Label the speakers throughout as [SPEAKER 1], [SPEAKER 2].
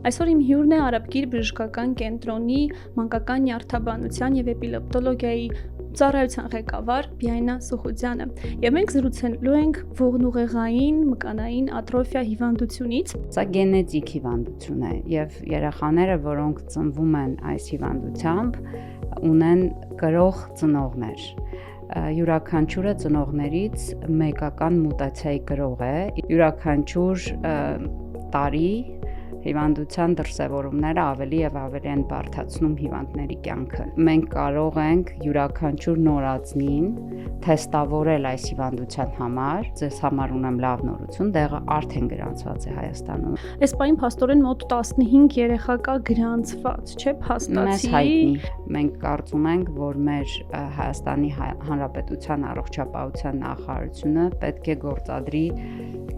[SPEAKER 1] Այսօր իմ հյուրն է Արաբկիր բժշկական կենտրոնի մանկական նյարդաբանության եւ էպիլեպտոլոգիայի ծառայության ղեկավար Բիայնա Սուխուդյանը։ Եվ մենք զրուցելու ենք ողնուղեղային մկանային ատրոֆիա հիվանդությունից։
[SPEAKER 2] Սա գենետիկ հիվանդություն է եւ երեխաները, որոնք ծնվում են այս հիվանդությամբ, ունեն կրող ծնողներ։ Յուրաքանչյուրը ծնողներից մեկական մուտացիայի կրող է։ Յուրաքանչյուր տարի հիվանդության դրսևորումները ավելի եւ ավելի են բարդացնում հիվանդների կյանքը։ Մենք կարող ենք յուրաքանչյուր նորածնին թեստավորել այս հիվանդության համար։ Ձեզ համար ունեմ լավ նորություն, դեղը արդեն գրանցված է Հայաստանում։
[SPEAKER 1] Այս պայն փաստորեն մոտ 15 երեխա կա գրանցված, չէ՞, փաստացի։
[SPEAKER 2] Մենք կարծում ենք, որ մեր Հայաստանի Հանրապետության առողջապահության նախարարությունը պետք է գործադրի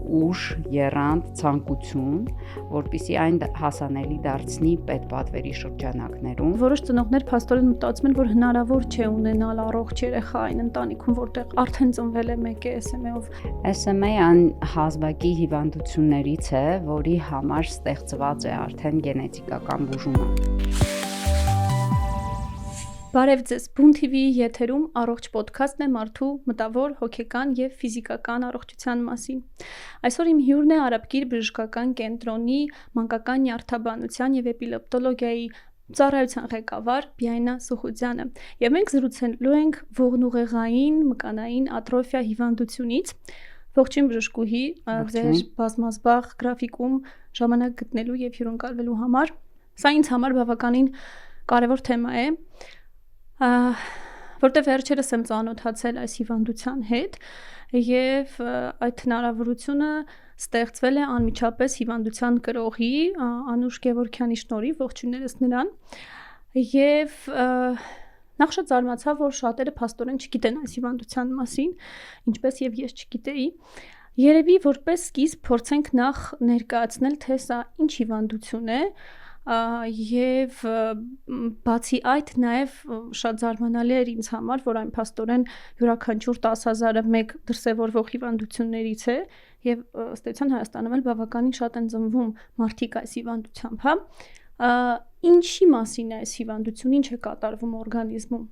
[SPEAKER 2] ուժ, եռանդ, ցանկություն, որպեսզի այն հասանելի դարձնի պետպատվերի շրջանակներում։
[SPEAKER 1] Որոշ ծնողներ փաստորեն մտածում են, որ հնարավոր չէ ունենալ առողջ երեխա այն ընտանիքում, որտեղ արդեն ծնվել է մեկը SMA-ով։
[SPEAKER 2] SMA-ն հազվագի հիվանդություններից է, որի համար ստեղծված է արդեն գենետիկական բուժումը։
[SPEAKER 1] Բարև ձեզ, Բուն TV-ի եթերում առողջ ոդքասթն է մարդու մտավոր, հոգեկան եւ ֆիզիկական առողջության մասին։ Այսօր իմ հյուրն է Արաբկիր բժշկական կենտրոնի մանկական նյարդաբանության եւ էպիլեպտոլոգիայի ծառայության ղեկավար Բիայնա Սուխուդյանը։ Եվ մենք զրուցելու ենք ողնուղեղային մկանային ատրոֆիա հիվանդությունից։ Ողջույն բժշկուհի, ձեր բազմազբաղ գրաֆիկում ժամանակ գտնելու եւ հյուրընկալվելու համար։ Սա ինձ համար բավականին կարևոր թեմա է, որտեղ վերջերս եմ ծանոթացել այս հիվանդության հետ եւ այդ հնարավորությունը ստեղծվել է անմիջապես հիվանդության կրողի Անուշ Գևորգյանի շնորհիվ, ողջույններս նրան, եւ նախ շատ զարմացա, որ շատերը փաստորեն չգիտեն այս հիվանդության մասին, ինչպես եւ ես չգիտեի։ Երևի որպես սկիզբ փորձենք նախ ներկայացնել, թե սա ինչ հիվանդություն է, եւ բացի այդ նաեւ շատ զարմանալի էր ինձ համար, որ այն փաստորեն յուրաքանչյուր 10,000-ը մեկ դրսևորվող հիվանդություններից է եւ ըստ էության Հայաստանում էլ բավականին շատ են ծնվում մարդիկ այս հիվանդությամբ, հա։ Ինչի մասին է այս հիվանդությունը, ինչ է կատարվում օրգանիզմում։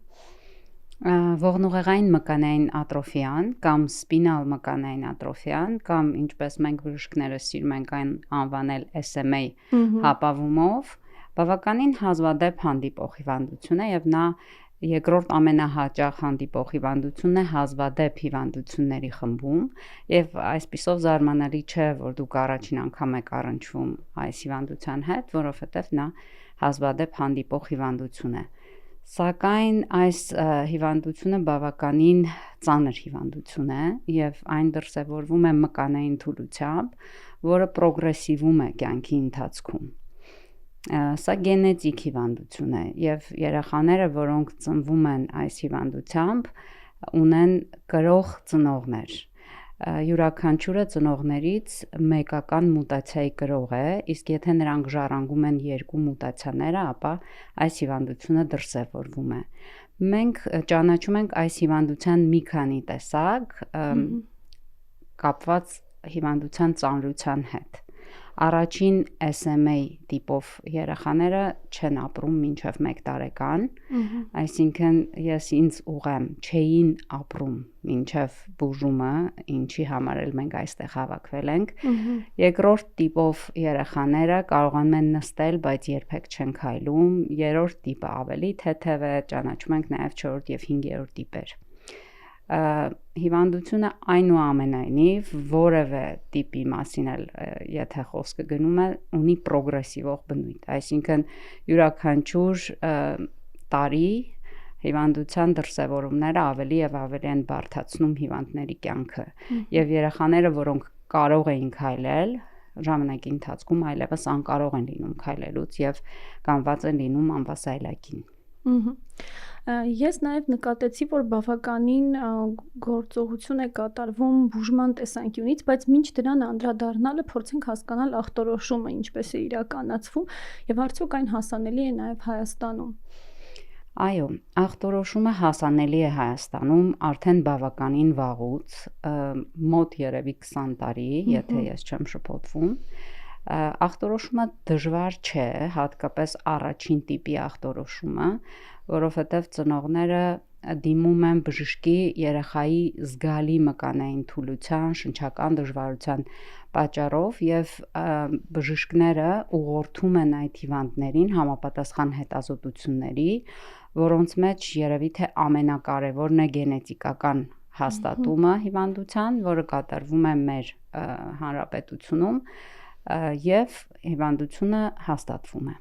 [SPEAKER 2] Ողնուղեղային մկանային ատրոֆիան կամ սպինալ մկանային ատրոֆիան կամ ինչպես մենք բժիշկները սիրում ենք այն անվանել SMA հապավումով բավականին հազվադեպ հանդիպող հիվանդություն է եւ նա երկրորդ ամենահաճախ հանդիպող հիվանդությունն է հազվադեպ հիվանդությունների խմբում եւ այսպիսով զարմանալի չէ, որ դուք առաջին անգամ եք առնչվում այս հիվանդության հետ, որովհետեւ նա հազվադեպ հանդիպող հիվանդություն է։ Սակայն այս հիվանդությունը բավականին ծանր հիվանդություն է եւ այն դրսևորվում է մկանային թուլությամբ, որը պրոգրեսիվում է կյանքի ընթացքում։ Սա գենետիկ հիվանդություն է եւ երեխաները, որոնք ծնվում են այս հիվանդությամբ, ունեն կրող ծնողներ։ Յուրաքանչյուրը ծնողներից մեկական մուտացիայի կրող է, իսկ եթե նրանք ժառանգում են երկու մուտացիաները, ապա այս հիվանդությունը դրսևորվում է։ Մենք ճանաչում ենք այս հիվանդության մի քանի տեսակ կապված հիվանդության ծանրության հետ։ Առաջին SMA տիպով երեխաները չեն ապրում մինչև 1 տարեկան, այսինքն ես ինձ ուղեմ չէին ապրում մինչև բուժումը, ինչի համար էլ մենք այստեղ հավաքվել ենք։ Երկրորդ տիպով երեխաները կարողանում են նստել, բայց երբեք չեն քայլում, երրորդ տիպը ավելի թեթև է, ճանաչում ենք նաև 4-րդ եւ 5-րդ տիպեր։ Հիվանդությունը այնուամենայնիվ որևէ տիպի մասին էլ եթե խոսքը գնում է ունի պրոգրեսիվող բնույթ, այսինքն յուրաքանչյուր տարի հիվանդության դրսևորումները ավելի եւ ավելի են բարդացնում հիվանդների կյանքը եւ երեխաները, որոնք կարող էին քայլել ժամանակի ընթացքում այլևս անկարող են լինում քայլելուց եւ կանված են լինում անվասայլակին։
[SPEAKER 1] Ես նաև նկատեցի, որ բավականին գործողություն է կատարվում բուժման տեսանկյունից, բայց մինչ դրան անդրադառնալը փորձենք հասկանալ ախտորոշումը ինչպես է իրականացվում եւ արդյոք այն հասանելի է նաև Հայաստանում։
[SPEAKER 2] Այո, ախտորոշումը հասանելի է Հայաստանում արդեն բավականին վաղուց, մոտ երևի 20 տարի, եթե ես չեմ շփոթվում, Ախտորոշումը դժվար չէ, հատկապես առաջին տիպի ախտորոշումը, որովհետև ծնողները դիմում են բժշկի երեխայի զգալի մկանային թուլության, շնչական դժվարության պատճառով եւ բժիշկները ուղղորդում են այդ հիվանդներին համապատասխան հետազոտությունների, որոնց մեջ երևի թե ամենակարևորն է գենետիկական հաստատումը հիվանդության, որը կատարվում է մեր հանրապետությունում եւ հիվանդությունը հաստատվում է։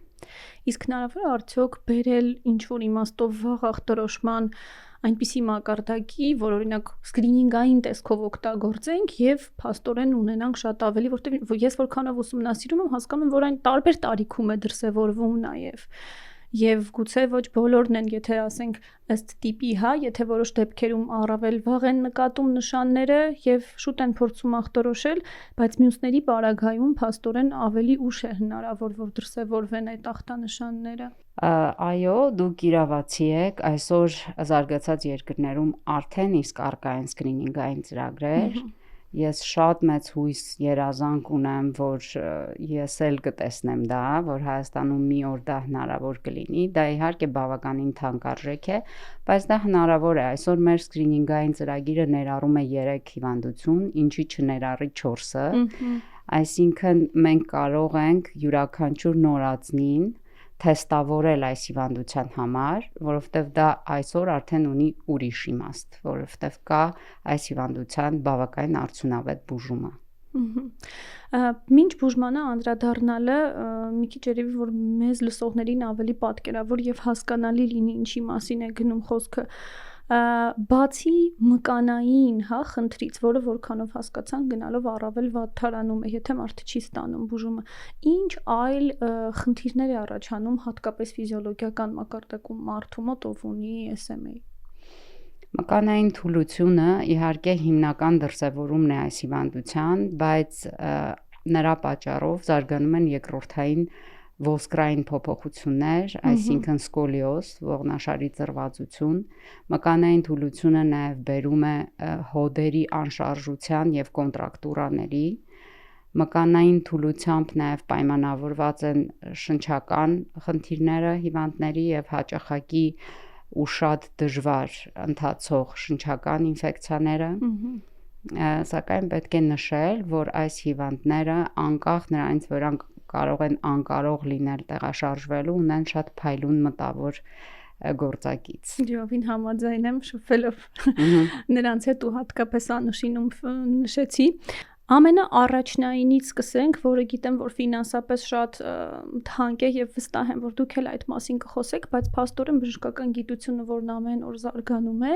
[SPEAKER 1] Իսկ հնարավոր է արդյոք բերել ինչ-որ իմաստով վաղ ախտորոշման այնպիսի մակարդակի, որ օրինակ սկրինինգային տեսքով օգտագործենք եւ փաստորեն ունենանք շատ ավելի, որտեղ ես որքանով ուսումնասիրում եմ, հասկանում եմ, որ այն տարբեր տարիքում է դրսևորվում նաեւ։ Եվ գուցե ոչ բոլորն են, եթե ասենք ըստ տիպի, հա, եթե որոշ դեպքերում առավել վաղ են նկատում նշանները եւ շուտ են փորձում ախտորոշել, բայց մյուսների պարագայում փաստորեն ավելի ուշ է հնարավոր, որ դրսևորվեն այդ ախտանշանները։
[SPEAKER 2] Այո, դուք իրավացի եք, այսօր զարգացած երկրներում արդեն իսկ առկա են սկրինինգային ծրագրեր։ Ես շատ մեծ հույս երազանք ունեմ, որ ես էլ կտեսնեմ դա, որ Հայաստանում մի օր դա հնարավոր կլինի, դա իհարկե բավականին թանկարժեք է, բայց դա հնարավոր է, այսօր մեր սկրինինգային ծրագիրը ներառում է 3 հիվանդություն, ինչի չներառի 4-ը, այսինքն մենք կարող ենք յուրաքանչյուր նորածնին թեստավորել այս հիվանդության համար, որովհետև դա այսօր արդեն ունի ուրիշ իմաստ, որովհետև կա այս հիվանդության բավականին արդյունավետ բուժումը։
[SPEAKER 1] Մինչ բուժմանը անդրադառնալը մի քիչ երևի որ մեզ լսողներին ավելի պատկերավոր եւ հասկանալի լինի ինչի մասին է գնում խոսքը։ Բացի մկանային, հա, խնդրից, որը որքանով հասկացան գնալով առավել վատթարանում է, եթե մարդը չի ստանում բուժումը, ինչ այլ խնդիրներ է առաջանում հատկապես ֆիզիոլոգիական մակարդակում մարդու մոտ, ով ունի SMA։
[SPEAKER 2] Մկանային թուլությունը իհարկե հիմնական դրսևորումն է այս հիվանդության, բայց նրա պատճառով զարգանում են երկրորդային ոսկրային փոփոխություններ, այսինքն սկոլիոզ, ողնաշարի ծրվածություն, մկանային թուլությունը նաև բերում է հոդերի անշարժության եւ կոնտրակտուրաների, մկանային թուլությամբ նաև պայմանավորված են շնչական խնդիրները հիվանդների եւ հաճախակի ու շատ դժվար ընթացող շնչական ինֆեկցիաները, սակայն պետք է նշել, որ այս հիվանդները անկախ նրանից, որ կարող են անկարող լինել տեղաշարժվելու, ունեն շատ փայլուն մտավոր գործակից։
[SPEAKER 1] Ջովին համաձայն եմ շփվելով նրանց հետ ու հատկապես Անուշինում նշեցի։ Ամենաառաջնայինից սկսենք, որը գիտեմ, որ ֆինանսապես շատ թանկ է եւ վստահ եմ, որ դուք էլ այդ մասին կխոսեք, բայց փաստորեն բժշկական գիտությունը, որն ամեն օր զարգանում է,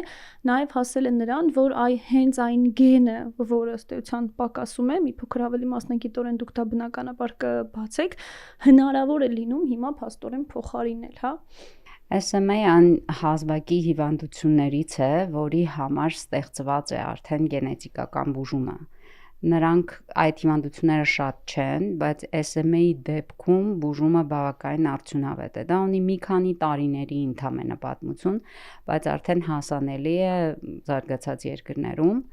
[SPEAKER 1] նաեւ հասել է նրան, որ հենց այն գենը, որը ըստ էության պակասում է, մի փոքր ավելի մասնագիտորեն դուք դա բնականաբար կբացեք, հնարավոր է լինում հիմա փաստորեն փոխարինել, հա։
[SPEAKER 2] SMA-ն հազվագի հիվանդություններից է, որի համար ստեղծված է արդեն գենետիկական բուժումը։ Նրանք այդ հիվանդությունները շատ չեն, բայց SMA-ի դեպքում բուժումը բավականին արդյունավետ է։ Դա ունի մի քանի տարիների ընդամենը պատմություն, բայց արդեն հասանելի է զարգացած երկրներում։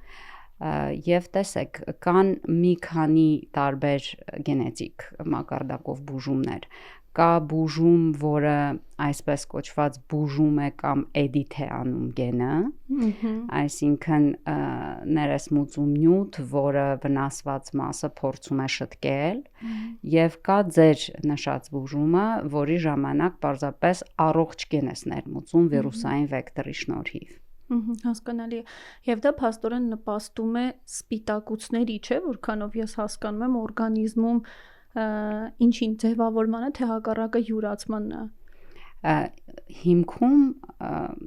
[SPEAKER 2] Եվ տեսեք, կան մի քանի տարբեր գենետիկ մակարդակով բուժումներ։ Կա բուժում, որը այսպես կոչված բուժում է կամ էդիտ է անում գենը, այսինքն ներեսմուծում նյութ, որը վնասված մասը փորձում է շտկել, եւ կա ձեր նշած բուժումը, որի ժամանակ պարզապես առողջ գեն ես ներմուծում վիրուսային վեկտորի շնորհիվ։
[SPEAKER 1] Հասկանալի է։ Եվ դա փաստորեն նպաստում է սպիտակուցների, չէ՞, որքանով ես հասկանում եմ օրգանիզմում ինչին ձևավորմանը, թե հակառակը յուրացմանը։
[SPEAKER 2] Հիմքում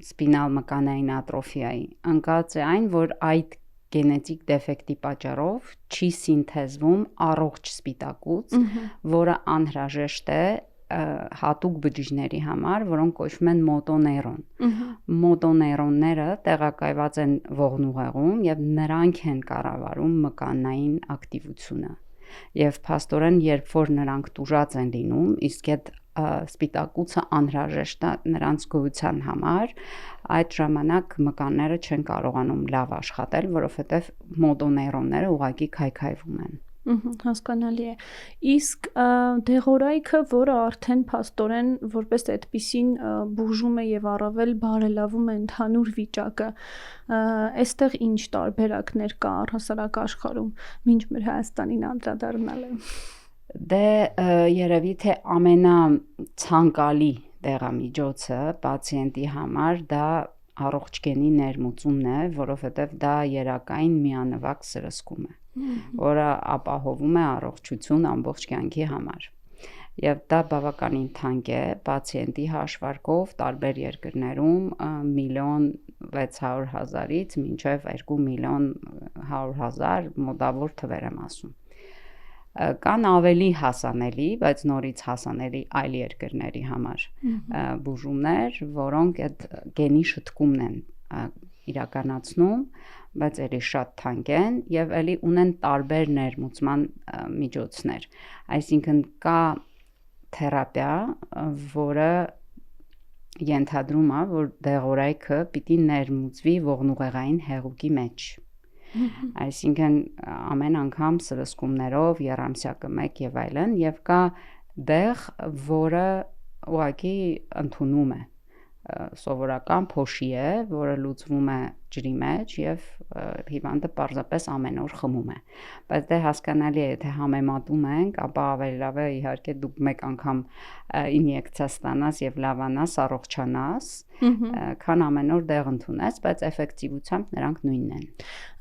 [SPEAKER 2] սպինալ մկանային ատրոֆիայի ընկած է այն, որ այդ գենետիկ դեֆեկտի պատճառով չի սինթեզվում առողջ սպիտակուց, որը անհրաժեշտ է հատուկ բջիջների համար, որոնք կոչվում են մոտոնեյրոն։ Մոտոնեյրոնները տեղակայված են ողնուղեղում եւ նրանք են կառավարում մկանային ակտիվությունը։ Եվ փաստորեն, երբ որ նրանք տուժած են լինում, իսկ այդ սպիտակուցը անհրաժեշտ է նրանց գոյության համար, այդ ժամանակ մկանները չեն կարողանում լավ աշխատել, որովհետև մոտոնեյրոնները ուղղակի քայքայվում են։
[SPEAKER 1] Հասկանալի է։ Իսկ դեղորայքը, որը արդեն փաստորեն որպես այդպիսին բուժում է եւ առավել բարելավում է ընդհանուր վիճակը, այստեղ ինչ տարբերակներ կա առհասարակ աշխարհում, մինչ մեր Հայաստանին անդրադառնալը։
[SPEAKER 2] Դե երևի թե ամենացանկալի դեղամիջոցը պացիենտի համար դա առողջ գենի ներմուծումն է, որովհետև դա երակային միանվագ սրսկում է, որը ապահովում է առողջություն ամբողջ կյանքի համար։ Եվ դա բավականին թանկ է, պացիենտի հաշվարկով տարբեր երկրներում 1.600.000-ից մինչև 2.100.000 մոտավոր թվեր եմ ասում։ Կան ավելի հասանելի, բայց նորից հասանելի այլ երկրների համար բուժումներ, որոնք այդ գենի շտկումն են իրականացնում, բայց էլի շատ թանկ են եւ էլի ունեն տարբեր ներմուծման միջոցներ։ Այսինքն կա թերապիա, որը ենթադրում է, որ դեղորայքը պիտի ներմուծվի ողնուղեղային հեղուկի մեջ։ Այսինքն ամեն անգամ սրսկումներով, եռամսյակը 1 եւ այլն, եւ կա դեղ, որը ուղղակի ընդունում է, սովորական փոշի է, որը լուծվում է ջրի մեջ եւ հիվանդը պարզապես ամեն օր խմում է։ Բայց դե հասկանալի է, եթե համեմատում ենք, ապա ավելի լավ է իհարկե դուք մեկ անգամ ինյեկցիա ստանաս եւ լավանաս, առողջանաս, քան ամեն օր դեղ ընդունես, բայց էֆեկտիվությամբ նրանք նույնն են։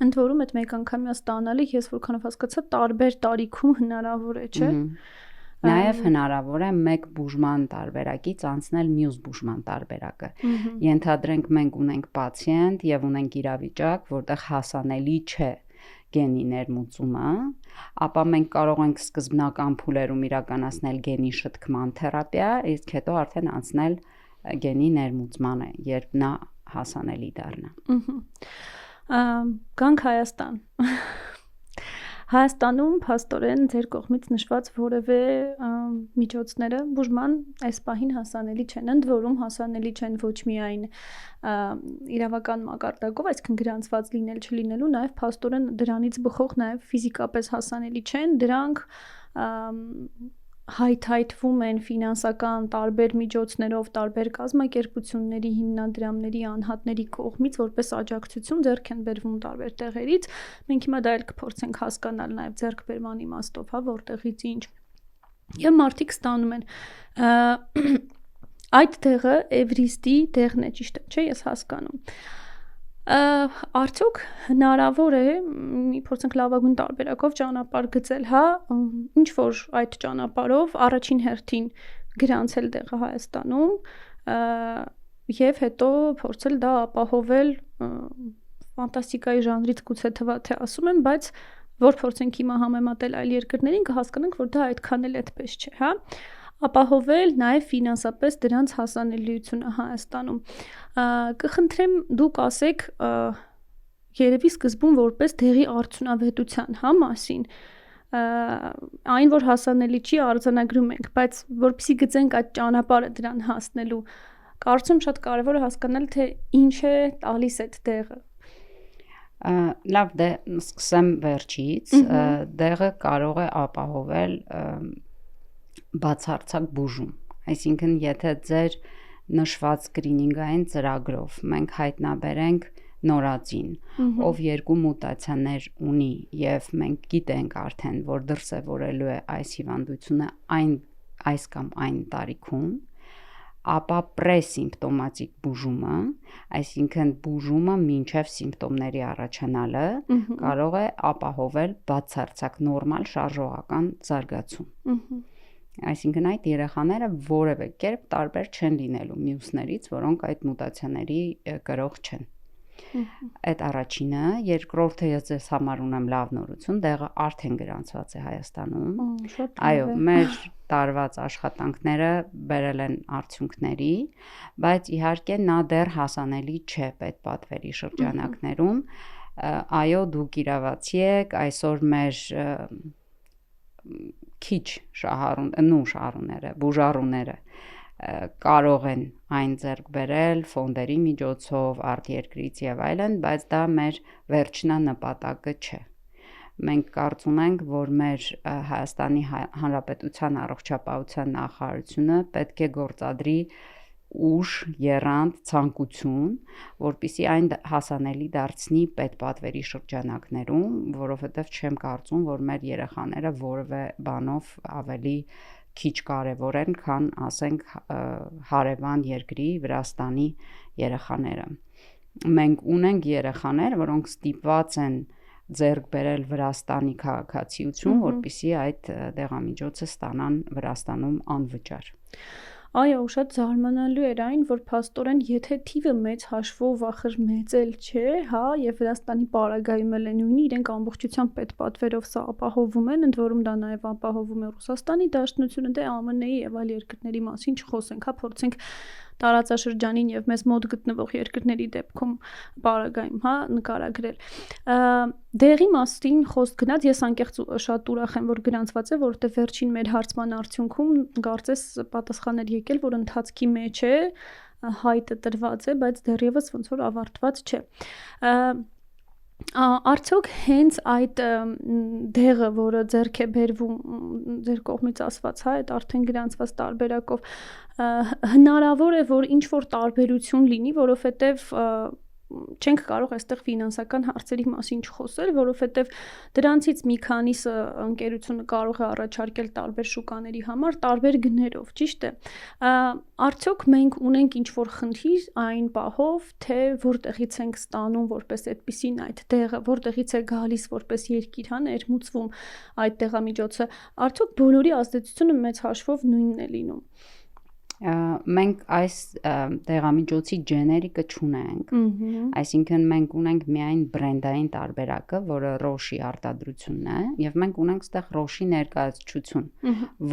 [SPEAKER 1] Ընդ որում այդ մեկ անգամյա ստանալը ես որքանով հասկացա տարբեր տարիքում հնարավոր է, չէ՞։
[SPEAKER 2] Նաև հնարավոր է մեկ բուժման տարբերակից անցնել մյուս բուժման տարբերակը։ Ենթադրենք մենք ունենք պացիենտ եւ ունենք իրավիճակ, որտեղ հասանելի չէ գենի ներմուծումը, ապա մենք կարող ենք սկզբնական փուլերում իրականացնել գենի շտկման թերապիա, իսկ հետո արդեն անցնել գենի ներմուծմանը, երբ նա հասանելի դառնա։
[SPEAKER 1] Գանք Հայաստան։ Հայաստանում փաստորեն ձեր կողմից նշված որևէ միջոցները բուժման այս պահին հասանելի չեն, ընդ որում հասանելի չեն ոչ միայն իրավական մակարդակով, այսինքն գրանցված լինել չլինելու, նաև փաստորեն դրանից բխող նաև ֆիզիկապես հասանելի չեն, դրանք հայթայթվում են ֆինանսական տարբեր միջոցներով, տարբեր կազմակերպությունների, հիմնադրամների, անհատների կողմից որպես աջակցություն ձեռք են բերվում տարբեր տեղերից։ Մենք հիմա դա էլ կփորձենք հասկանալ նաև ձեռքբերման իմաստով, հա, որտեղից ինչ։ Եվ մարդիկ ստանում են այդ տեղը Էվրիստի տեղն է, ճիշտ է, չէ՞, ես հասկանում։ Արդյոք հնարավոր է մի փորձենք լավագույն տարբերակով ճանապարհ գծել, հա, ինչ որ այդ ճանապարհով առաջին հերթին գրանցել տեղը Հայաստանում եւ հետո փորձել դա ապահովել ֆանտաստիկայի ժանրից գուցե թվա թե ասում եմ, բայց որ փորձենք հիմա համեմատել այլ երկրներին կհասկանանք, որ դա այդքան էլ այդպես չէ, հա, ապահովել նաև ֆինանսապես դրանց հասանելիությունը Հայաստանում։ Կխնդրեմ դուք ասեք երևի սկզբում որպես դեղի արդյունավետության հա մասին, այն որ հասանելի չի արձանագրում ենք, բայց որպեսզի գծենք այդ ճանապարհը դրան հասնելու, կարծում շատ կարևոր է հասկանալ թե ինչ է տալիս այդ դեղը։
[SPEAKER 2] Լավ, դե սկսեմ վերջից, դեղը կարող է ապահովել բացարձակ բուժում, այսինքն եթե ձեր նշված սկրինինգային ծրագրով մենք հայտնաբերենք նորածին, ով երկու մուտացիաներ ունի եւ մենք գիտենք արդեն, որ դրսևորելու է այս հիվանդությունը այս կամ այն տարիքում, ապա պրեսիմպտոմատիկ բուժումը, այսինքն բուժումը մինչև սիմպտոմների առաջանալը կարող է ապահովել բացարձակ նորմալ շարժողական զարգացում։ Այսինքն այդ երեխաները որևէ կերպ տարբեր չեն լինելու մյուսներից, որոնք այդ մուտացիաների կրող չեն։ Այդ առաջինը, երկրորդը ես ձեզ համար ունեմ լավ նորություն, դեղը արդեն գրանցված է Հայաստանում։ Այո, մեր տարված աշխատանքները բերել են արդյունքների, բայց իհարկե նա դեռ հասանելի չէ պետպատվերի շրջանակներում։ Այո, դուք իրավացի եք, այսօր մեր քիչ բուժառուները կարող են այն ձեռք բերել ֆոնդերի միջոցով, արտերկրից եւ այլն, բայց դա մեր վերջնանպատակը չէ։ մենք կարծում ենք, որ մեր Հայաստանի Հանրապետության առողջապահության նախարարությունը պետք է գործադրի ուժ, եռանդ, ցանկություն, որպեսզի այն հասանելի դարձնի պետպատվերի շրջանակներում, որովհետև չեմ կարծում, որ մեր երեխաները որևէ բանով ավելի քիչ կարևոր են, քան ասենք հարևան երկրի Վրաստանի երեխաները։ Մենք ունենք երեխաներ, որոնք ստիպված են ձեռք բերել Վրաստանի քաղաքացիություն, որպեսզի այդ դեղամիջոցը ստանան Վրաստանում անվճար։
[SPEAKER 1] Այո, շատ զարմանալի էր այն, որ փաստորեն եթե թիվը մեծ հաշվով ախր մեծ էլ չէ, հա, եւ Վրաստանի պարագայում էլ է նույնի, իրենք ամբողջությամբ պետպատվերով սա ապահովում են, ընդ որում դա նաեւ ապահովում է Ռուսաստանի Դաշնությունը, դե ԱՄՆ-ի եւ այլ երկրների մասին չխոսենք, հա, փորձենք տարածաշրջանին եւ մեզ մոտ գտնվող երկրների դեպքում պարագայում, հա, նկարագրել։ Դեղի մասին խոսք գնաց, ես անկեղծ շատ ուրախ եմ, որ գրանցված է, որովհետեւ վերջին մեր հարցման արդյունքում կարծես պատասխաներ եկել, որ ընթացքի մեջ է, հայտը տրված է, բայց դեռևս ոնց որ ավարտված չէ։ Արդյոք հենց այդ դեղը, որը ձեռք է բերվում ձեր կողմից ասված, հա, այդ արդեն գրանցված տարբերակով հնարավոր է, որ ինչ որ տարբերություն լինի, որովհետև չենք կարող այստեղ ֆինանսական հարցերի մասին չխոսել, որովհետև դրանցից մի քանիսը ընկերությունը կարող է առաջարկել տարբեր շուկաների համար տարբեր գներով, ճիշտ է։ Արդյոք մենք ունենք ինչ որ խնդիր այն պահով, թե որտեղից ենք ստանում որպես այդպիսին այդ դեղը, որտեղից է գալիս որպես երկիր, հա, ներմուծվում այդ դեղամիջոցը, արդյոք բոլորի ազդեցությունը մեծ հաշվով նույնն է լինում։
[SPEAKER 2] Մենք այս դեղամիջոցի ջեներիկը չունենք, այսինքն մենք ունենք միայն բրենդային տարբերակը, որը Roche-ի արտադրությունն է, եւ մենք ունենք այդտեղ Roche-ի ներկայացուցչություն,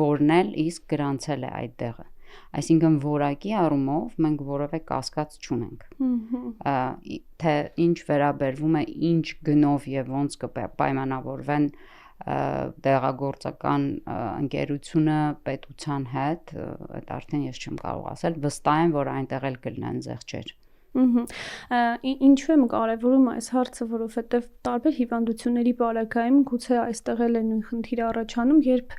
[SPEAKER 2] որն էլ իսկ գրանցել է այդ դեղը։ Այսինքն որակի առումով մենք որևէ կասկած չունենք։ Թե ինչ վերաբերվում է ինչ գնով եւ ոնց կպայմանավորվեն դեղագործական ընկերությունը պետության հետ, այդ արդեն ես չեմ կարող ասել, վստահ եմ, որ այնտեղ էլ կլինեն զեղչեր։
[SPEAKER 1] Ինչու եմ կարևորում այս հարցը, որովհետև տարբեր հիվանդությունների պարագայում գուցե այստեղ էլ է նույն խնդիրը առաջանում, երբ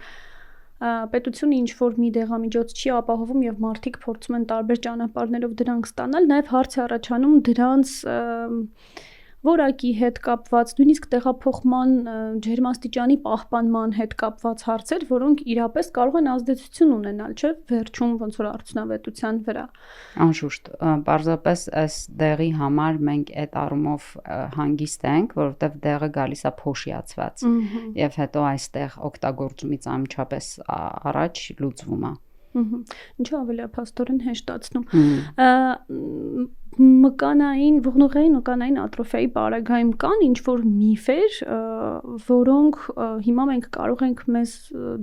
[SPEAKER 1] պետությունը ինչ որ մի դեղամիջոց չի ապահովում եւ մարդիկ փորձում են տարբեր ճանապարհներով դրանք ստանալ, նաեւ հարց է առաջանում դրանց որակի հետ կապված, նույնիսկ տեղափոխման ջերմաստիճանի պահպանման հետ կապված հարցեր, որոնք իրապես կարող են ազդեցություն ունենալ, չէ՞, վերջում ոնց որ արդյունավետության վրա։
[SPEAKER 2] Անշուշտ, պարզապես այս դեղի համար մենք այդ առումով հանգիստ ենք, որովհետև դեղը գալիս է փոշիացված եւ հետո այստեղ օգտագործումից անմիջապես առաջ լուծվում է։
[SPEAKER 1] Ինչու ավելի փաստորեն հեշտացնում։ Մկանային, ողնուղային մկանային ատրոֆիայի պարագայում կան ինչ որ միֆեր, որոնք հիմա մենք կարող ենք մեզ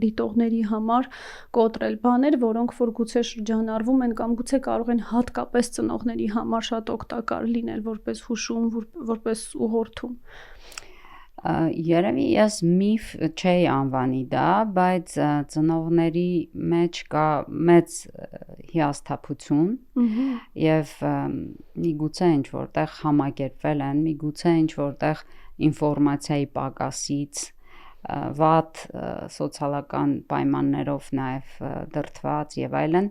[SPEAKER 1] դիտողների համար կոտրել, բաներ, որոնք որ գուցե շրջանառվում են կամ գուցե կարող են հատկապես ծնողների համար շատ օգտակար լինել որպես հուշում, որպես ուղղորդում։
[SPEAKER 2] Երևի ես միֆ չէի անվանի դա, բայց ծնողների մեջ կա մեծ հիասթափություն եւ միգուցե ինչ որտեղ համակերպվել են, միգուցե ինչ որտեղ ինֆորմացիայի պակասից, վատ սոցիալական պայմաններով նաեւ դրդված եւ այլն,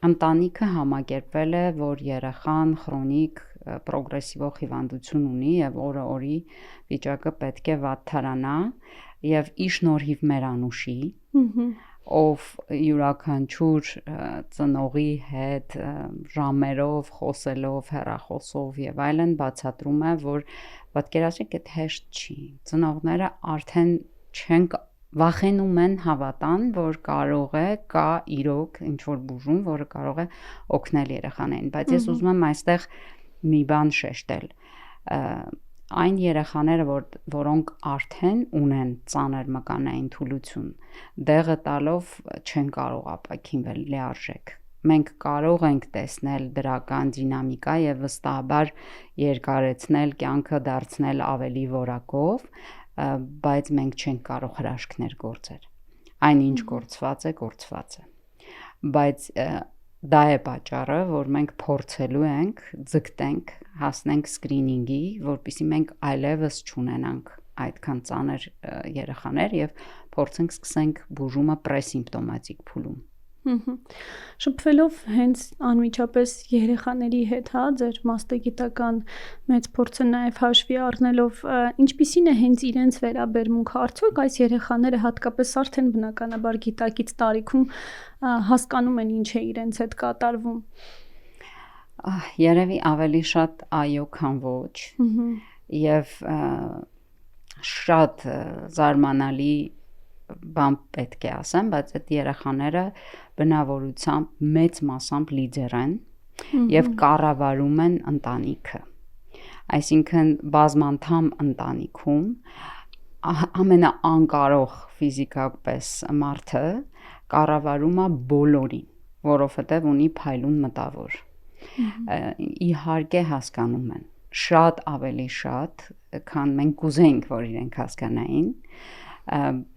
[SPEAKER 2] ընտանիքը համակերպվել է, որ երեխան քրոնիկ պրոգրեսիվ հիվանդություն ունի եւ օրը-օրի վիճակը պետք է վատթարանա եւ ի շնորհիվ մեր անուշի, ով յուրաքանչյուր ծնողի հետ ժամերով խոսելով, հեռախոսով եւ այլն բացատրում է, որ պատկերացրեք, այդ հեշտ չի։ Ծնողները արդեն չեն վախենում են հավատան, որ կարող է կա իրոք ինչ որ բուժում, որը կարող է օգնել երեխաներին, բայց ես ուզում եմ այստեղ մի բան շեշտել։ Այն երեխաները, որոնք արդեն ունեն ծանր մկանային թուլություն, դեղը տալով չեն կարող ապաքինվել լիարժեք։ Մենք կարող ենք տեսնել դրական դինամիկա եւ վստահաբար երկարեցնել կյանքը, դարձնել ավելի որակով, բայց մենք չենք կարող հրաշքներ գործել։ Այնինչ գործված է, բայց դա է պատճառը, որ մենք փորձելու ենք ձգտենք հասնենք սկրինինգի, որպեսզի մենք այլևս չունենանք այդքան ծանր երեխաներ եւ փորձենք սկսենք բուժումը պրեսիմպտոմատիկ փուլում։
[SPEAKER 1] Շփվելով հենց անմիջապես երեխաների հետ, հա, ձեր մասնագիտական մեծ փորձը նաև հաշվի առնելով, ինչպիսին է հենց իրենց վերաբերմունքը, արդյոք այս երեխաները հատկապես արդեն բնականաբար գիտակից տարիքում հասկանում են ինչ է իրենց հետ կատարվում։
[SPEAKER 2] Երևի ավելի շատ այո, քան ոչ։ Եվ շատ զարմանալի բան պետք է ասեմ, բայց այդ երեխաները բնավորությամբ մեծ մասամբ լիդեր են եւ կառավարում են ընտանիքը։ Այսինքն բազմանդամ ընտանիքում ամենաանկարող ֆիզիկապես մարդը կառավարում է բոլորին, որովհետեւ ունի փայլուն մտավոր։ Իհարկե հասկանում են շատ ավելի շատ, քան մենք կուզեինք, որ իրենք հասկանային,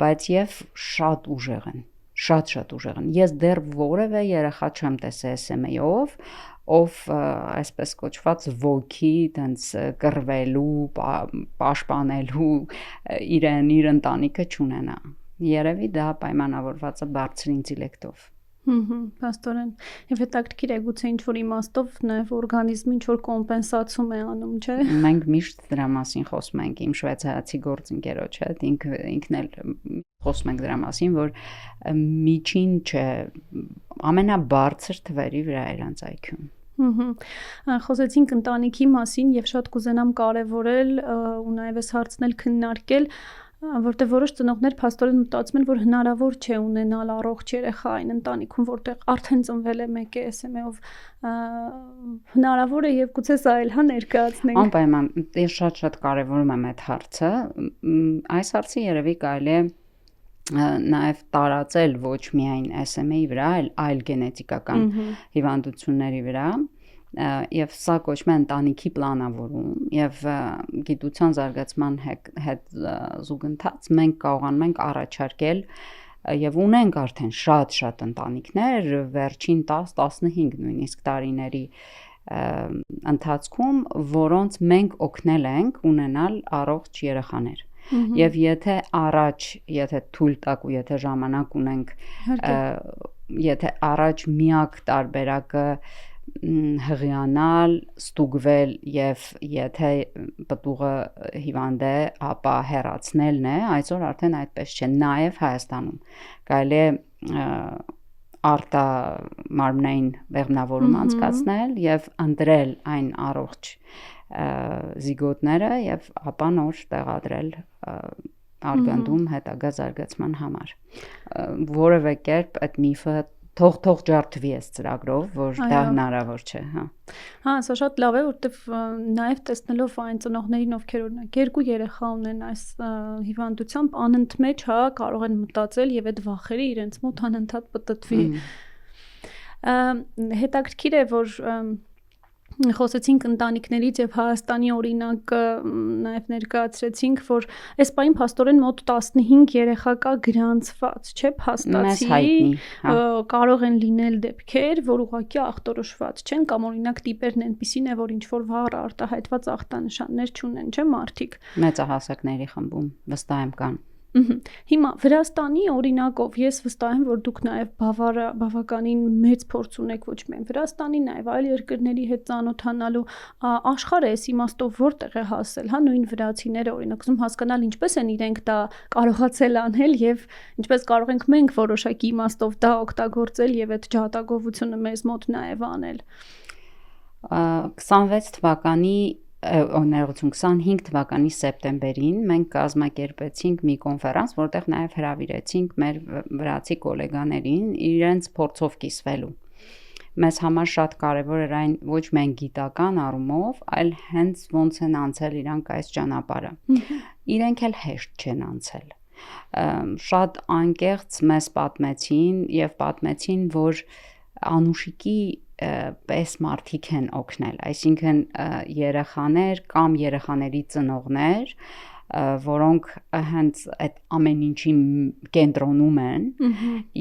[SPEAKER 2] բայց եւ շատ ուժեղ են, շատ ուժեղ են։ Ես դեռ որևէ երեխա չեմ տեսել SMA-ով, ով այսպես կոչված ոգի, տենց կռվելու, պաշտպանելու իր ընտանիքը չունենա։ Երևի դա պայմանավորված է բարձր ինտելեկտով։
[SPEAKER 1] Պաստորեն, եւ հետաքրքիր է գուցե ինչ-որ իմաստով նաեւ օրգանիզմը ինչ-որ կոմպենսացում է անում, չէ՞։
[SPEAKER 2] Մենք միշտ դրա մասին խոսում ենք իմ շվեյցարացի գործընկերոջ հետ, ինքն էլ խոսում ենք դրա մասին, որ միջին չէ, ամենաբարձր թվերի վրա է իրանց IQ-ն։
[SPEAKER 1] Խոսեցինք ընտանիքի մասին եւ շատ կուզենամ կարեւորել ու նաեւ այս հարցն էլ քննարկել, որտեղ որոշ ծնողներ փաստորեն մտածում են, որ հնարավոր չէ ունենալ առողջ երեխա այն ընտանիքում, որտեղ արդեն ծնվել է մեկը SMA-ով, հնարավոր է եւ գուցե սա էլ հա ներկայացնենք։
[SPEAKER 2] Անպայման, ես շատ կարևորում եմ այդ հարցը։ Այս հարցը երևի կարելի է նաև տարածել ոչ միայն SMA-ի վրա, այլ գենետիկական հիվանդությունների վրա, եւ սա կոչվում է ընտանիքի պլանավորում եւ գիտության զարգացման հետ զուգընթաց մենք կարողանում ենք առաջարկել եւ ունենք արդեն շատ ընտանիքներ վերջին 10-15 նույնիսկ տարիների ընթացքում, որոնց մենք օգնել ենք ունենալ առողջ երեխաներ։ Եվ եթե թույլ տաք ու եթե ժամանակ ունենք, եթե առաջ միակ տարբերակը հղիանալ, ստուգվել եւ եթե պտուղը հիվանդ է, ապա հեռացնելն է, այսօր արդեն այդպես չէ, նաեւ Հայաստանում կարելի է արտամարմնային բեղմնավորում անցկացնել եւ ընտրել այն առողջ զիգոտները եւ ապա նոր տեղադրել արգանդում հետագա զարգացման համար։ Որևէ կերպ այդ միֆը թող ջարդվի այս ծրագրով, որ դա հնարավոր չէ, հա։
[SPEAKER 1] Հա, սա շատ լավ է, որտեվ նաև տեսնելով այն ծնողներին, ովքեր օրինակ երկու երեխա ունեն այս հիվանդությամբ, անընդմեջ, հա, կարող են մտածել եւ այդ վախերը իրենց մոտ անընդհատ պտտվի։ Հետաքրքիր է, որ խոսեցինք ընտանիքներից եւ Հայաստանի օրինակը նաեւ ներկայացրեցինք, որ այս պայն փաստորեն մոտ 15 երեխա կա գրանցված, չէ՞, փաստացի, կարող են լինել դեպքեր, որ ուղղակի ախտորոշված չեն կամ օրինակ տիպերն այնպիսին է, որ ինչ որ վառ արտահայտված ախտանշաններ չունեն, չէ՞, մարդիկ։
[SPEAKER 2] Մեծահասակների խմբում վստահ եմ կան։
[SPEAKER 1] Հիմա Վրաստանի օրինակով ես վստահ եմ, որ դուք նաև բավականին մեծ փորձ ունեք ոչ միայն Վրաստանի, նաև այլ երկրների հետ ծանոթանալու, աշխարհը այս իմաստով որտեղ է հասել, հա, նույն վրացիները օրինակ ուզում հասկանալ ինչպես են իրենք դա կարողացել անել եւ ինչպես կարող ենք մենք որոշակի իմաստով դա օգտագործել եւ այդ ջահատագովությունը մեզ մոտ նաև անել։
[SPEAKER 2] 26 թվականի 25 թվականի սեպտեմբերին մենք կազմակերպեցինք մի կոնֆերանս, որտեղ նաև հրավիրեցինք մեր վրացի գոլեգաներին իրենց փորձով կիսվելու։ Մեզ համար շատ կարևոր էր այն ոչ միայն գիտական առումով, այլ հենց ոնց են անցել իրանք այս ճանապարհը։ Իրենք էլ հեշտ չեն անցել։ Շատ անկեղծ մեզ պատմեցին, որ անուշիկի պես մարդիկ են օգնել, այսինքն երեխաներ կամ երեխաների ծնողներ որոնք հենց այդ ամեն ինչի կենտրոնում են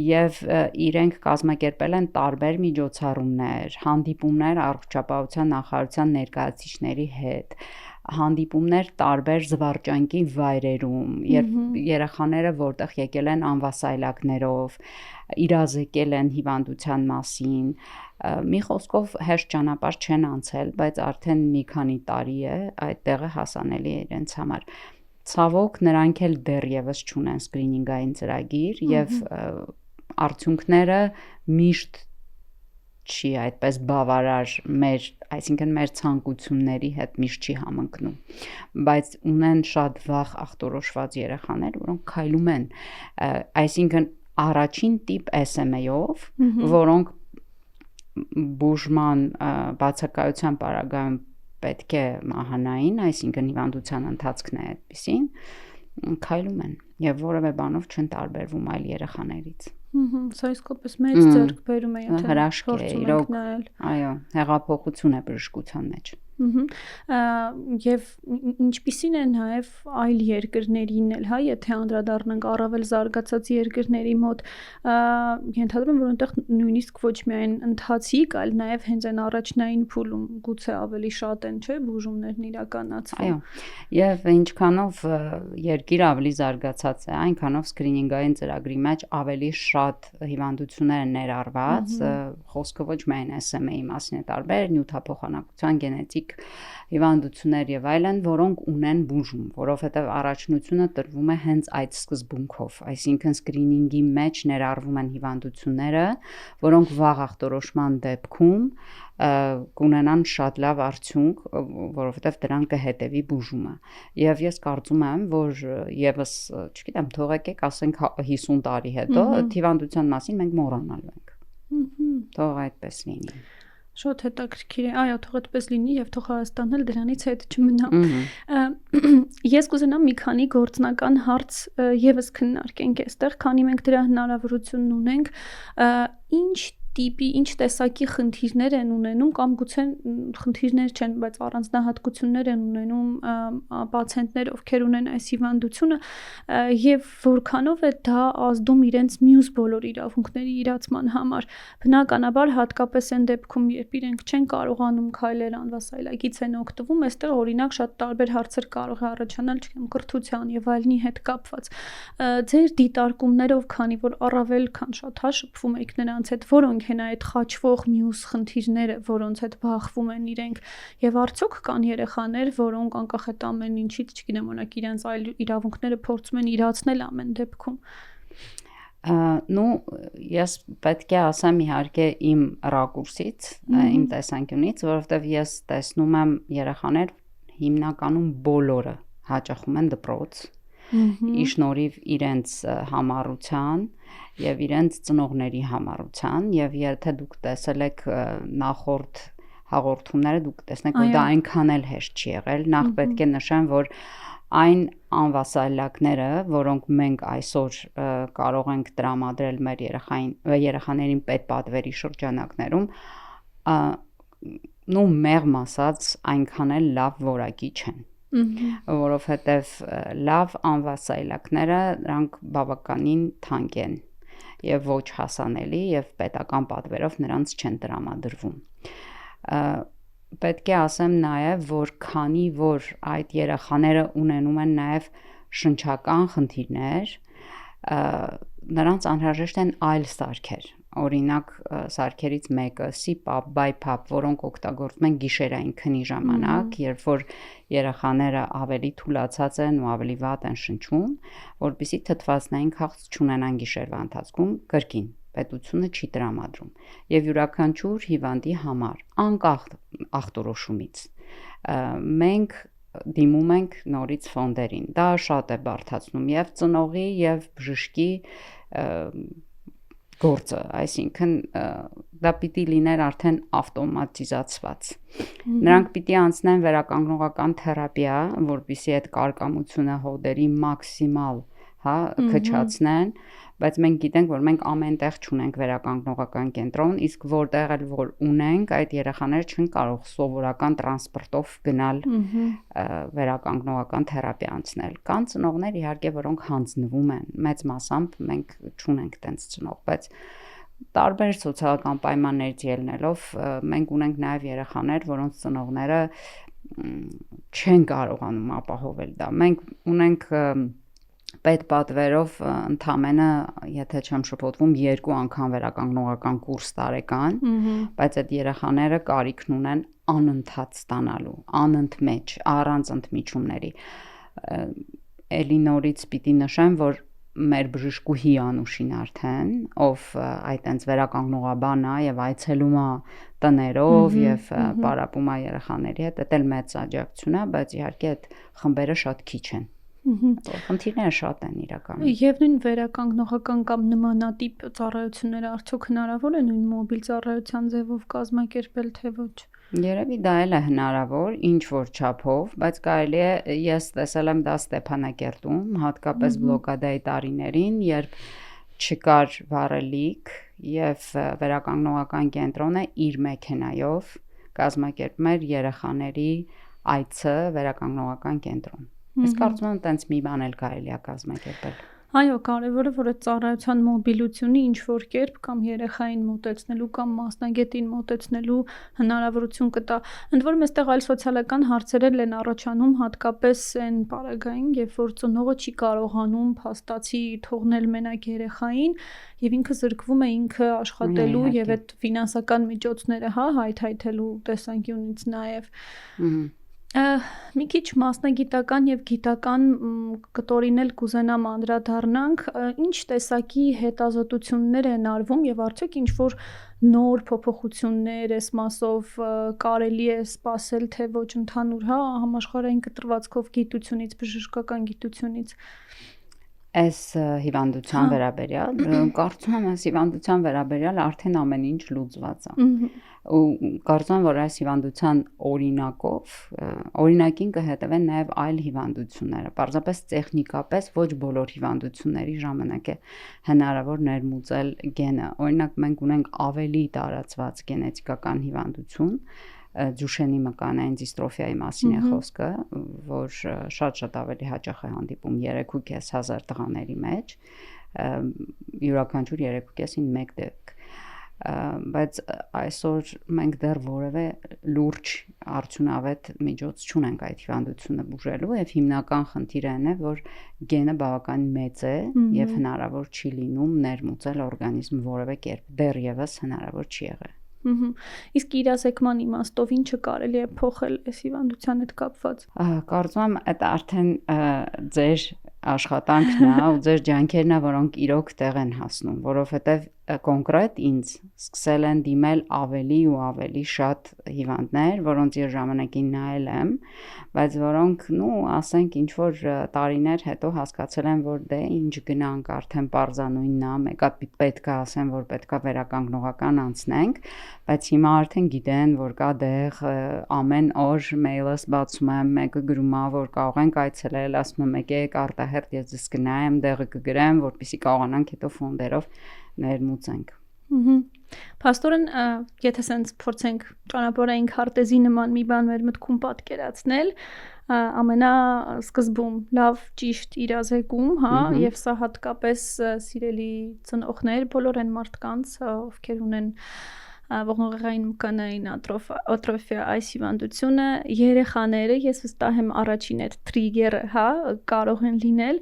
[SPEAKER 2] եւ իրենք կազմակերպել են տարբեր միջոցառումներ, հանդիպումներ առողջապահության նախարարության ներկայացուցիչների հետ, հանդիպումներ տարբեր զվարճանքի վայրերում, երբ երեխաները որտեղ եկել են անվասայլակներով, իրազեկել են հիվանդության մասին, մի խոսքով հեշտ ճանապարհ չեն անցել, բայց արդեն մի քանի տարի է այդ տեղը հասանելի է իրենց համար։ Ցավոք նրանք էլ դեռևս չունեն սկրինինգային ծրագիր եւ արդյունքները միշտ չի այդպես բավարար այսինքն մեր ցանկությունների հետ միշտ չի համընկնում, բայց ունեն շատ վաղ ախտորոշված երեխաներ, որոնք քայլում են, այսինքն առաջին տիպ SMA-ով, որոնք բուժման բացակայության պարագայում պետք է մահանային, այսինքն հիվանդության ընթացքն է այդպիսին, քայլում են եւ որևէ բանով չեն տարբերվում այլ երեխաներից։
[SPEAKER 1] Սա իսկապես մեծ ձեռքբերում է, եթե
[SPEAKER 2] հրաշք է, իրոք, այո, հեղափոխություն է բժշկության մեջ։
[SPEAKER 1] Եվ ինչպիսին է նաև այլ երկրներին էլ, հա, եթե անդրադառնանք առավել զարգացած երկրների մոտ, ենթադրում եմ, որ այնտեղ նույնիսկ ոչ միայն ընթացիկ, այլ նաև հենց այն առաջնային փուլում գուցե ավելի շատ են, չէ, բուժումներն իրականացվում։
[SPEAKER 2] Այո, եւ ինչքանով երկիր ավելի զարգացած է, այնքանով սկրինինգային ծրագրի մեջ ավելի շատ հիվանդություններ են ներառված, խոսքը ոչ միայն SMA-ի մասին է տարբեր, նյութափոխանակության, գենետիկ հիվանդություններ եւ այլն, որոնք ունեն բուժում, որովհետեւ առաջնությունը տրվում է հենց այդ սկզբունքով, այսինքն սկրինինգի մեջ ներառվում են հիվանդությունները, որոնք վաղ ախտորոշման դեպքում կունենան շատ լավ արդյունք, որովհետեւ դրան կհետևի բուժումը։ Եվ ես կարծում եմ, որ եւս, չգիտեմ, թողեք ասենք 50 տարի հետո հիվանդության մասին մենք մոռանալու ենք։ Թող այդպես լինի։
[SPEAKER 1] Շատ հետաքրքիր է, այո, թող այդպես լինի եւ թող Հայաստանն էլ դրանից հետ չմնա։ Ես կուզենամ մի քանի գործնական հարց եւս քննարկենք այստեղ, քանի մենք դրա հնարավորությունն ունենք, ինչ տիպի, ինչ տեսակի խնդիրներ են ունենում կամ գուցե խնդիրներ չեն, բայց առանձնահատկություններ են ունենում պացիենտներ, ովքեր ունեն այս հիվանդությունը եւ որքանով է դա ազդում իրենց մյուս բոլոր իրավունքների իրացման համար։ Բնականաբար հատկապես այն դեպքում, երբ իրենք չեն կարողանում քայլել անվասայլակից են օգտվում, այստեղ օրինակ շատ տարբեր հարցեր կարող է առաջանալ, չգիտեմ, կրթության եւ այլնի հետ կապված։ Ձեր դիտարկումներով, քանի որ առավել քան շատ շփվում եք նրանց հետ, որոնք են այդ խաչվող մյուս խնդիրները, որոնց հետ բախվում են իրենք, եւ արդյոք կան երեխաներ, որոնք անկախ այդ ամեն ինչից, չգիտեմ, օրինակ իրենց այլ իրավունքները փորձում են իրացնել ամեն դեպքում։
[SPEAKER 2] Ну, ես պետք է ասեմ իհարկե իմ ռակուրսից, իմ տեսանկյունից, որովհետեւ ես տեսնում եմ երեխաներ հիմնականում բոլորը հաճախում են դպրոց, ի շնորհիվ իրենց համառության եւ իրենց ծնողների համառության եւ եթե դուք տեսել եք նախորդ հաղորդումները, դուք տեսնեք, որ դա այնքան էլ հեշտ չի եղել, նախ պետք է նշեմ, որ այն անվասայլակները, որոնք մենք այսօր կարող ենք տրամադրել մեր երեխաներին պետպատվերի շրջանակներում, նու մեղմ ասած այնքան էլ լավ որակի չեն, որովհետև լավ անվասայլակները նրանք բավականին թանկ են եւ ոչ հասանելի եւ պետական պատվերով նրանց չեն տրամադրվում։ Պետք է ասեմ նաև, որ քանի որ այդ երեխաները ունենում են նաև շնչական խնդիրներ, նրանց անհրաժեշտ են այլ սարքեր, օրինակ սարքերից մեկը CPAP, BiPAP, որոնք օգտագործվում են գիշերային քնի ժամանակ, երբ որ երեխաները ավելի թուլացած են ու ավելի վատ են շնչում, որպեսզի թթվածնային քաղց չունենան գիշերվա ընթացքում կրկին պետությունը չի տրամադրում եւ յուրաքանչյուր հիվանդի համար անկախ ախտորոշումից մենք դիմում ենք նորից ֆոնդերին, դա շատ է բարդացնում եւ ծնողի եւ բժշկի գործը, այսինքն դա պիտի լիներ արդեն ավտոմատիզացված։ Նրանք պիտի անցնեն վերականգնողական թերապիա, որպեսզի այդ կարկամությունը հոդերի մաքսիմալ քչացնեն, բայց մենք գիտենք, որ մենք ամենտեղ չունենք վերականգնողական կենտրոն, իսկ որտեղ էլ որ ունենք, այդ երեխաները չեն կարող սովորական տրանսպորտով գնալ վերականգնողական թերապիա անցնել։ Կան ծնողներ իհարկե, որոնք հանձնվում են, մեծ մասամբ մենք չունենք տենց ծնող, բայց տարբեր սոցիալական պայմաններից ելնելով մենք ունենք նաև երեխաներ, որոնց ծնողները չեն կարողանում ապահովել դա։ Մենք ունենք պետպատվերով ընդամենը, եթե չեմ շփոթվում, 2 անգամ վերականգնողական կուրս տարեկան, բայց այդ երեխաները կարիքն ունեն անընդհատ ստանալու, անընդմեջ, առանց ընդմիջումների։ Էլի նորից պիտի նշեմ, որ մեր բժշկուհի Անուշին արդեն, ով այտենց վերականգնողաբան է եւ այցելում է տներով եւ պարապում է երեխաների հետ, դա էլ մեծ աջակցություն է, բայց իհարկե այդ խմբերը շատ քիչ են։ Խնդիրները շատ են իրականում։
[SPEAKER 1] Եվ նույն վերականգնողական կամ նմանատիպ ծառայությունները արդյոք հնարավոր է նույն մոբիլ ծառայության ձևով կազմակերպել, թե ոչ։
[SPEAKER 2] Երևի դա էլ է հնարավոր, ինչ որ չափով, բայց կարելի է, ես տեսել եմ դա Ստեփանակերտում, հատկապես բլոկադայի տարիներին, երբ չկար վառելիք եւ վերականգնողական կենտրոնը իր մեքենայով կազմակերպում էր երեխաների այցը վերականգնողական կենտրոն։ Իսկ կարծում եմ տենց մի բան էլ կարելի է կազմակերպել։
[SPEAKER 1] Այո, կարևորը որ այդ ծառայության մոբիլությունը ինչ որ կերպ կամ երեխային մոտեցնելու կամ մասնագետին մոտեցնելու հնարավորություն կտա։ Ընդ որում այստեղ այլ սոցիալական հարցեր են առաջանում, հատկապես այն պարագային, երբ որ ծնողը չի կարողանում փաստացի թողնել մենակ երեխային եւ ինքը զրկվում է ինքը աշխատելու եւ այդ ֆինանսական միջոցները, հայթայթելու տեսանկյունից նաեւ։ Մի քիչ մասնագիտական եւ գիտական կտորինել կուզենամ անդրադառնանք, ինչ տեսակի հետազոտություններ են արվում եւ արդյոք ինչ որ նոր փոփոխություններ այս մասով կարելի է սպասել, թե ոչ ընդհանուր, համաշխարհային կտրվածքով գիտությունից, բժշկական գիտությունից։
[SPEAKER 2] Այս հիվանդության վերաբերյալ, կարծում եմ այս հիվանդության վերաբերյալ արդեն ամեն ինչ լուծված է։ Ու կարծում եմ, որ այս հիվանդության օրինակին կհետևեն նաև այլ հիվանդությունները։ Պարզապես տեխնիկապես ոչ բոլոր հիվանդությունների ժամանակ է հնարավոր ներմուծել գենը։ Օրինակ մենք ունենք ավելի տարածված գենետիկական հիվանդություն, Դյուշենի մկանային դիստրոֆիայի մասին է խոսքը, որ շատ ավելի հաճախ է հանդիպում 3.500 տղաների մեջ, յուրաքանչյուր 3.5-ին 1 դեպք։ Բայց այսօր մենք դեռ որևէ լուրջ արդյունավետ միջոց չունենք այդ հիվանդությունը բուժելու եւ հիմնական խնդիրը այն է, որ գենը բավականին մեծ է եւ հնարավոր չի լինում ներմուծել օրգանիզմ որևէ կերպ, դեռևս հնարավոր չի եղել։
[SPEAKER 1] Իսկ իրազեկման իմաստով ինչը կարելի է փոխել այս հիվանդության հետ կապված։
[SPEAKER 2] Կարծում եմ այդ արդեն ձեր աշխատանքն է ու ձեր ջանքերն է, որոնք իրոք տեղ են հասնում, որովհետև կոնկրետ ինձ սկսել են դիմել ավելի ու ավելի շատ հիվանդներ, որոնց ես ժամանակին նայել եմ, բայց որոնք, ասենք ինչ որ տարիներ հետո հասկացել են, որ դե ինչ գնանք, արդեն պարզանույնն է, մեկը պետք է ասեն, որ պետք է վերականգնողական անցնենք, բայց հիմա արդեն գիտեն, որ կա դեղ, ամեն օր մեյլս բացում եմ, մեկը գրում է, որ կարող ենք այցելել, ասում եմ եկեք արտահերթ ես ձեզ կնայեմ, դեղը կգրեմ, որպեսզի կարողանանք հետո ֆոնդերով ներմուծենք։
[SPEAKER 1] Փաստորեն, եթե սենց փորձենք ճանապարհային քարտեզի նման մի բան մեր մտքում պատկերացնել, ամենասկզբում լավ ճիշտ իրազեկում, եւ սա հատկապես սիրելի ծնողներ, բոլոր այն մարդկանց, ովքեր ունեն ողնուղեղային մկանային ատրոֆիա այս հիվանդությունը, երեխաները, ես վստահ եմ առաջին այդ տրիգերը, կարող են լինել,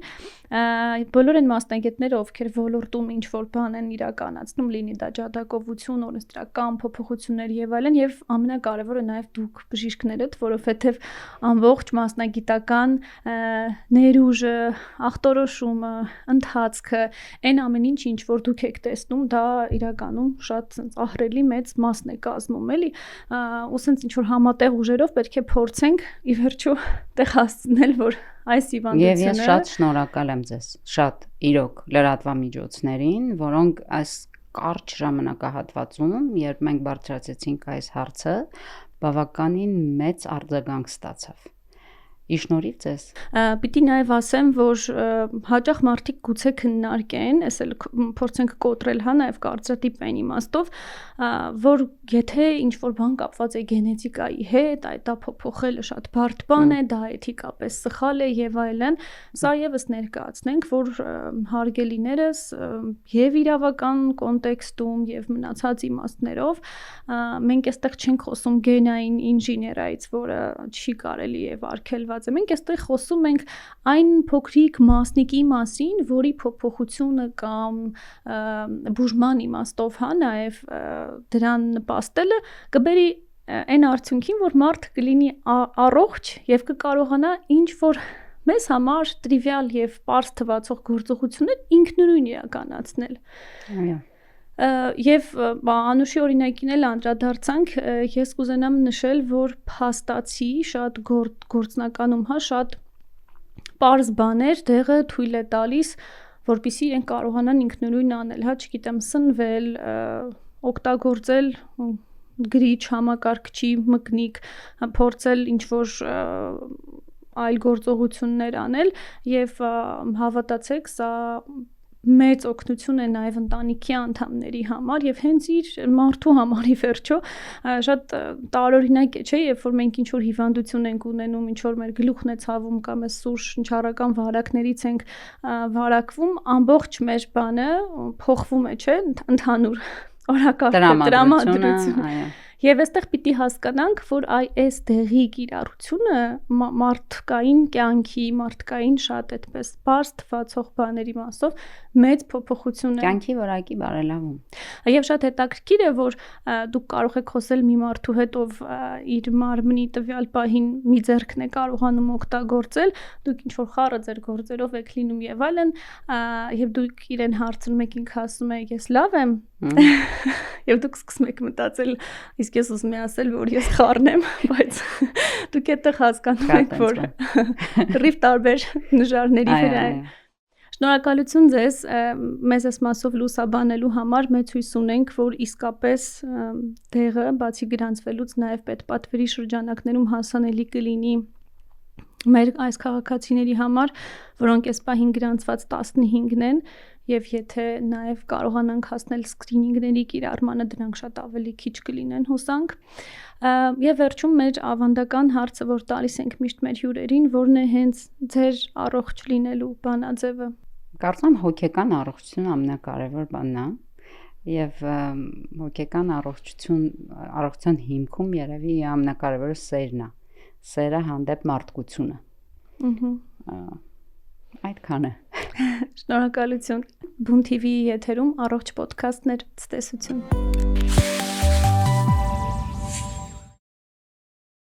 [SPEAKER 1] բոլոր այն մասնագետները, ովքեր ոլորտում ինչ որ բան են իրականացնում, լինի դա ջատագովություն, օրենսդրական փոփոխություններ եւ այլն, եւ ամենակարևորը նաեւ դուք բժիշկներդ, որովհետեւ ամբողջ մասնագիտական ներուժը, ախտորոշումը, ընթացքը, այն ամեն ինչ որ դուք եք տեսնում, դա իրականում շատ ահռելի մեծ մասն է կազմում, էլի, ու սենց ինչ որ համատեղ ուժերով պետք է փորձենք ի վերջո տեղ հասցնել, որ այս հիվանդությունը։
[SPEAKER 2] Եվ ես շատ շնորհակալ եմ ձեզ, շատ իրոք լրատվամիջոցներին, որոնք այս կարճ ժամանակահատվածում, երբ մենք բարձրացեցինք այս հարցը, բավականին մեծ արձագանք ստացավ։ Իշնորհիվ ձեզ։
[SPEAKER 1] Պիտի նաև ասեմ, որ հաճախ մարդիկ գուցե քննարկեն, ես էլ փորձենք կոտրել, հա, նաև կարծրատիպային իմաստով, որ եթե ինչ-որ բան կապված է գենետիկայի հետ, այդ դա փոփոխելը շատ բարդ բան է, դա էթիկապես սխալ է եւ այլն, սա եւս ներկայացնենք, որ հարգելիներս եւ իրավական կոնտեքստում եւ մնացած իմաստներով մենք այստեղ չենք խոսում գենային ինժեներայից, որը չի կարելի է վարքել։ Մենք այստեղ խոսում ենք այն փոքրիկ մասնիկի մասին, որի փոփոխությունը կամ բուժման իմաստով, հա, նաև դրան նպաստելը կբերի այն արդյունքին, որ մարդը կլինի առողջ եւ կկարողանա ինչ որ մեզ համար տրիվիալ եւ պարզ թվացող գործողություններ ինքնուրույն իրականացնել։
[SPEAKER 2] Այո։
[SPEAKER 1] Եվ Անուշի օրինակին էլ անդրադարձանք, ես կուզենամ նշել, որ փաստացի շատ գործնականում, հա, շատ պարզ բաներ դեղը թույլ է տալիս, որպեսզի իրենք կարողանան ինքնուրույն անել, հա, չգիտեմ, սնվել, օգտագործել գրիչ, համակարգչի մկնիկ, փորձել ինչ-որ այլ գործողություններ անել եւ հավատացեք, սա մեծ օգնություն է նաև ընտանիքի անդամների համար եւ հենց իր մարդու համար ի վերջո շատ տարօրինակ է, չէ, երբ որ մենք ինչ որ հիվանդություն ենք ունենում, ինչ որ մեր գլուխն է ցավում կամ այս սուր շնչառական վարակներից ենք վարակվում, ամբողջ մեր բանը փոխվում է, չէ, ընդհանուր օրակարգը, տրամադրությունը, այո։ Եվ այստեղ պիտի հասկանանք, որ այս դեղի կիրառությունը մարդկային կյանքի, մարդկային շատ այդպես բարձ թվացող բաների մասով մեծ փոփոխություն է։
[SPEAKER 2] Կյանքի որակի բարելավում։
[SPEAKER 1] Եվ շատ հետաքրքիր է, որ դուք կարող եք խոսել մի մարդու հետ, ով իր մարմնի տվյալ պահին մի ձեռքն է կարողանում օգտագործել, դուք ինչ որ խառը ձեր գործերով եք լինում եւ այլն, եւ դուք իրեն հարցնում եք, ինքը ասում է, ես լավ եմ։ Եվ դուք սկսում եք մտածել, իսկ ես ուզում եմ ասել, որ ես խառն եմ, բայց դուք այդտեղ հասկանում եք, որ ռիվ տարբեր նժարների վրա է։ Շնորհակալություն ձեզ, մեզ այս մասով լուսաբանելու համար, մեծ հույս ունենք, որ իսկապես դեղը բացի գրանցվելուց նաև պետպատվերի շրջանակներում հասանելի կլինի մեր այս քաղաքացիների համար, որոնք այս պահին գրանցված 15-ն են, եւ եթե նաև կարողանանք հասնել սկրինինգների կիրառմանը, դրանք շատ ավելի քիչ կլինեն, հուսանք։ Եվ վերջում մեր ավանդական հարցը, որ տալիս ենք միշտ մեր հյուրերին, որն է հենց ձեր առողջ լինելու բանաձևը։
[SPEAKER 2] Կարծում եմ հոգեկան առողջությունը ամենակարևոր բանն է, եւ հոգեկան առողջության հիմքում երևի ամենակարևորը սերն է, սերը հանդեպ մարդկությունը։ Այդքան է։
[SPEAKER 1] Շնորհակալություն։ Բուն TV-ի եթերում առողջ ոդքասթներ, ցտեսություն։